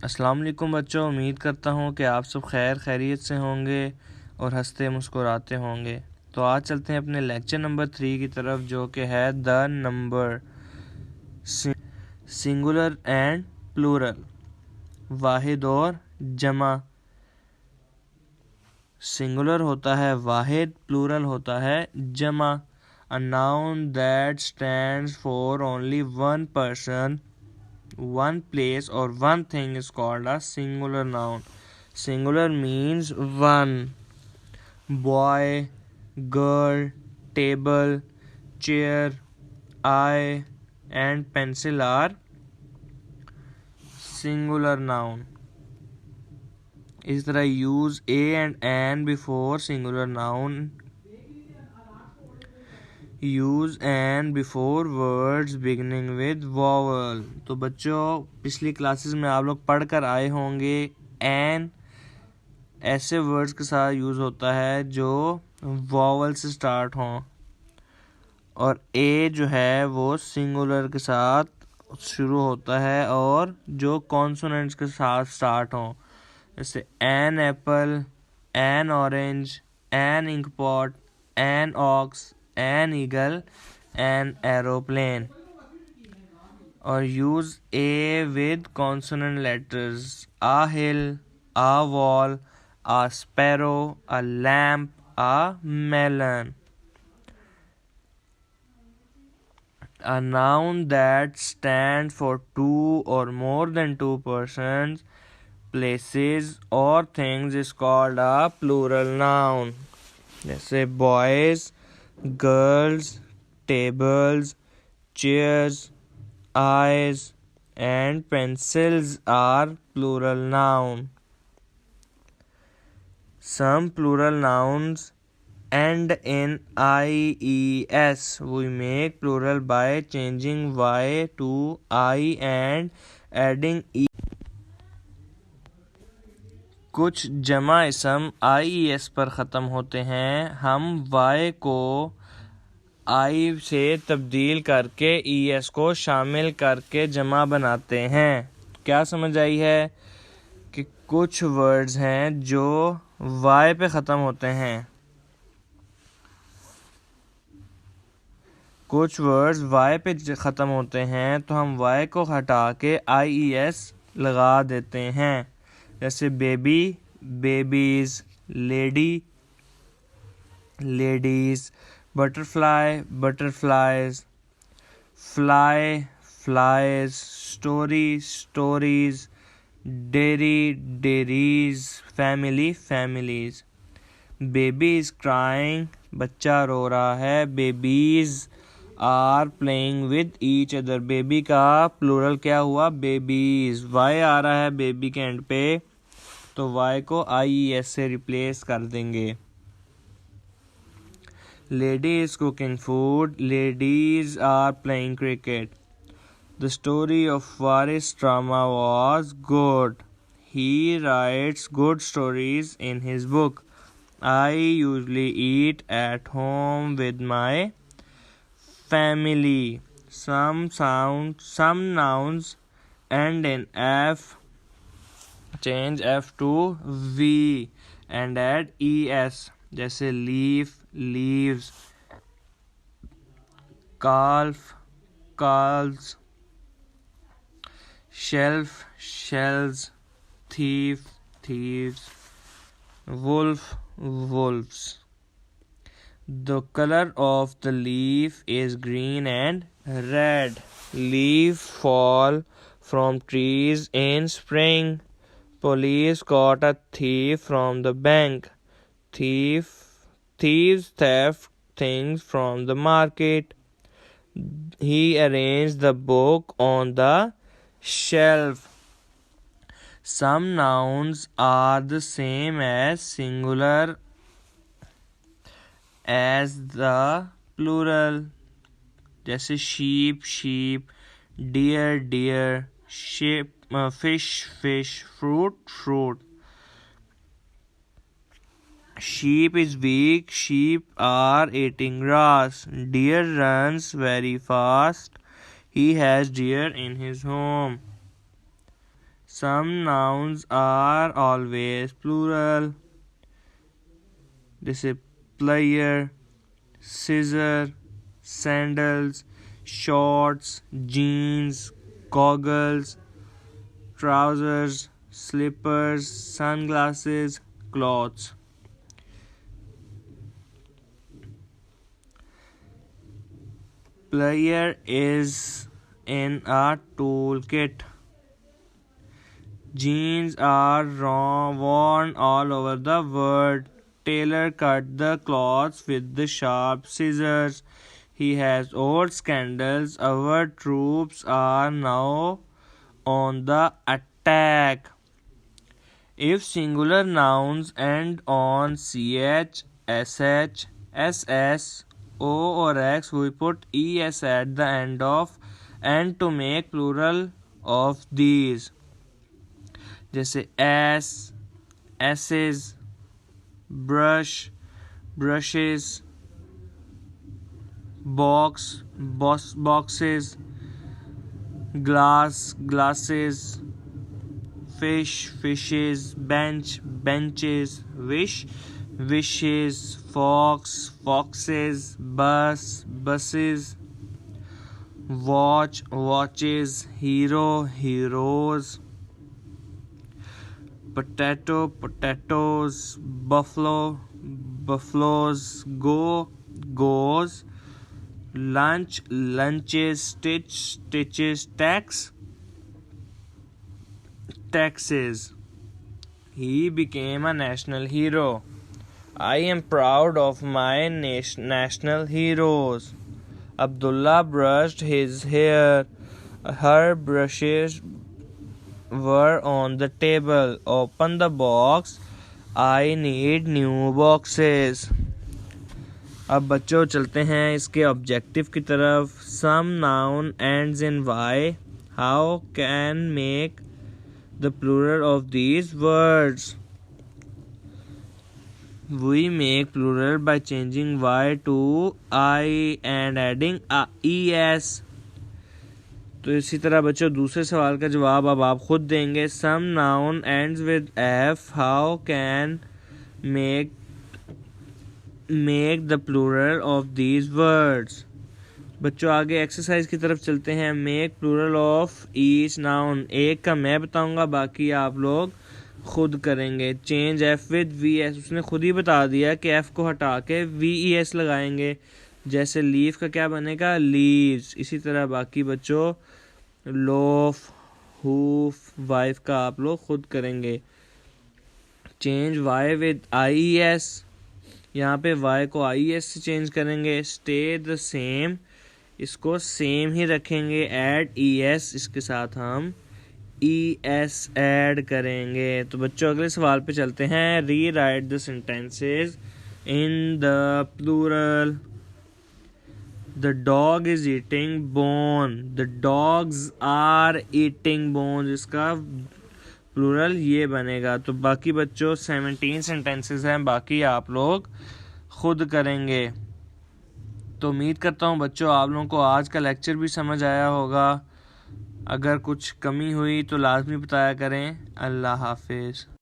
अस्सलाम वालेकुम बच्चों, उम्मीद करता हूँ कि आप सब खैरियत से होंगे और हंसते मुस्कुराते होंगे। तो आज चलते हैं अपने लेक्चर नंबर 3 की तरफ, जो कि है the number singular and plural, वाहिद और जमा। सिंगुलर होता है वाहिद, प्लूरल होता है जमा। A noun that stands for only one person, one place or one thing is called a singular noun. Singular means one. Boy, girl, table, chair, eye and pencil are singular noun. इस तरह use a and an before singular noun. Use an before words beginning with vowel. तो बच्चों, पिछली classes में आप लोग पढ़ कर आए होंगे एन ऐसे वर्ड्स के साथ यूज होता है जो वॉवल से स्टार्ट हों, और ए जो है वो सिंगुलर के साथ शुरू होता है और जो कॉन्सोनेंट्स के साथ स्टार्ट हों, जैसे an apple, an orange, an ink pot, an ox, an eagle, an aeroplane. और use a with consonant letters: a hill, a wall, a sparrow, a lamp, a melon. A noun that stands for two or more than two persons, places or things is called a plural noun. जैसे boys, girls, tables, chairs, eyes and pencils are plural noun. Some plural nouns end in ies. We make plural by changing y to I and adding e. कुछ जमा इसम ies पर ख़त्म होते हैं। हम y को आई से तब्दील करके ईएस को शामिल करके जमा बनाते हैं। क्या समझ आई है कि कुछ वर्ड्स हैं जो वाई पे ख़त्म होते हैं, कुछ वर्ड्स वाई पे ख़त्म होते हैं, तो हम वाई को हटा के आईईएस लगा देते हैं। जैसे baby, babies, lady, ladies, butterfly, butterflies, fly, flies, story, stories, dairy, dairies, family, families. Baby is crying, बच्चा रो रहा है। Babies are playing with each other. Baby का प्लूरल क्या हुआ? बेबीज। वाई आ रहा है बेबी के एंड पे, तो वाई को आईईएस से रिप्लेस कर देंगे। Lady is cooking food. Ladies are playing cricket. The story of Waris drama was good. He writes good stories in his book. I usually eat at home with my family. Some nouns end in F. Change F to V and add ES. जैसे leaf, leaves, calf, calves, shelf, shells, thief, thieves, wolf, wolves. The color of the leaf is green and red. Leaves fall from trees in spring. Police caught a thief from the bank. Thieves theft things from the market. He arranged the book on the shelf. Some nouns are the same as singular as the plural. जैसे sheep, sheep, deer, deer, fish, fish, fruit, fruit. Sheep is weak. Sheep are eating grass. Deer runs very fast. He has deer in his home. Some nouns are always plural. जैसे player, scissor, sandals, shorts, jeans, goggles, trousers, slippers, sunglasses, clothes. Player is in a toolkit. Jeans are worn all over the world. Tailor cut the cloths with the sharp scissors. He has old scandals. Our troops are now on the attack. If singular nouns end on ch, sh, ss, o or x, we put es at the end of and to make plural of these. जैसे ass, asses, brush, brushes, box, boxes, glass, glasses, fish, fishes, bench, benches, wish, wishes, fox, foxes, bus, buses, watch, watches, hero, heroes, potato, potatoes, buffalo, buffaloes, go, goes, lunch, lunches, stitch, stitches, tax, taxes. He became a national hero. I am proud of my national heroes. Abdullah brushed his hair. Her brushes were on the table. Open the box. I need new boxes. अब बच्चों चलते हैं इसके objective की तरफ. Some noun ends in y. How can make the plural of these words? We make plural by changing y to I and adding es. तो इसी तरह बच्चों दूसरे सवाल का जवाब अब आप खुद देंगे. Some noun ends with f. How can make the plural of these words? बच्चों आगे एक्सरसाइज की तरफ चलते हैं. Make plural of each noun. एक का मैं बताऊंगा, बाकी आप लोग खुद करेंगे. Change f with vs. उसने खुद ही बता दिया कि f को हटा के ves लगाएंगे. जैसे लीफ का क्या बनेगा, लीव्स. इसी तरह बाकी बच्चों लोफ, हूफ, वाइफ का आप लोग खुद करेंगे. Change y with ies. यहाँ पे y को ies से चेंज करेंगे. स्टे द सेम, इसको सेम ही रखेंगे. ऐड es, इसके साथ हम es ऐड करेंगे. तो बच्चों अगले सवाल पे चलते हैं. Rewrite the sentences in the plural. The dog is eating bone. The dogs are eating bones. इसका प्लूरल ये बनेगा. तो बाकी बच्चों 17 सेंटेंसेस हैं, बाकी आप लोग खुद करेंगे. तो उम्मीद करता हूँ बच्चों आप लोगों को आज का लेक्चर भी समझ आया होगा. अगर कुछ कमी हुई तो लाजमी बताया करें. अल्लाह हाफिज़.